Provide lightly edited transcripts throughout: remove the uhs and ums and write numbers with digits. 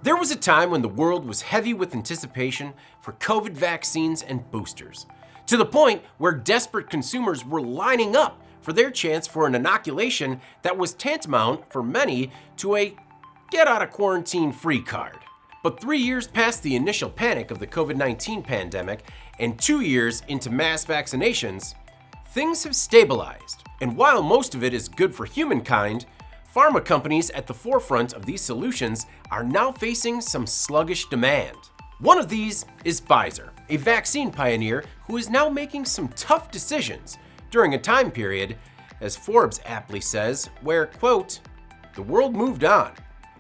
There was a time when the world was heavy with anticipation for COVID vaccines and boosters, to the point where desperate consumers were lining up for their chance for an inoculation that was tantamount for many to a get out of quarantine free card. But 3 years past the initial panic of the COVID-19 pandemic and 2 years into mass vaccinations, things have stabilized. And while most of it is good for humankind, pharma companies at the forefront of these solutions are now facing some sluggish demand. One of these is Pfizer, a vaccine pioneer who is now making some tough decisions during a time period, as Forbes aptly says, where, quote, the world moved on.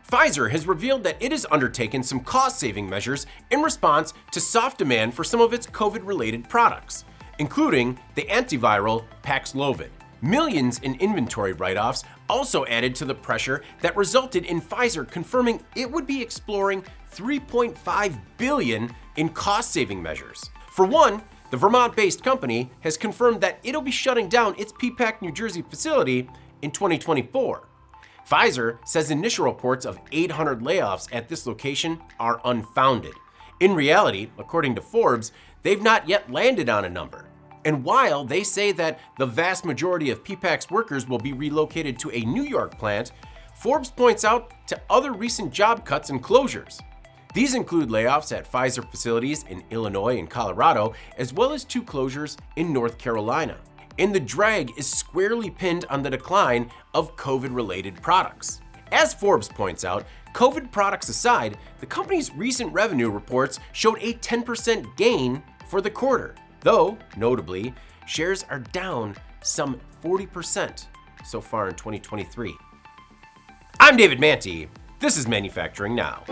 Pfizer has revealed that it has undertaken some cost-saving measures in response to soft demand for some of its COVID-related products, including the antiviral Paxlovid. Millions in inventory write-offs also added to the pressure that resulted in Pfizer confirming it would be exploring $3.5 billion in cost-saving measures. For one, the Vermont-based company has confirmed that it'll be shutting down its Peapack, New Jersey facility in 2024. Pfizer says initial reports of 800 layoffs at this location are unfounded. In reality, according to Forbes, they've not yet landed on a number. And while they say that the vast majority of Peapack's workers will be relocated to a New York plant, Forbes points out to other recent job cuts and closures. These include layoffs at Pfizer facilities in Illinois and Colorado, as well as 2 closures in North Carolina. And the drag is squarely pinned on the decline of COVID-related products. As Forbes points out, COVID products aside, the company's recent revenue reports showed a 10% gain for the quarter. Though, notably, shares are down some 40% so far in 2023. I'm David Manti. This is Manufacturing Now.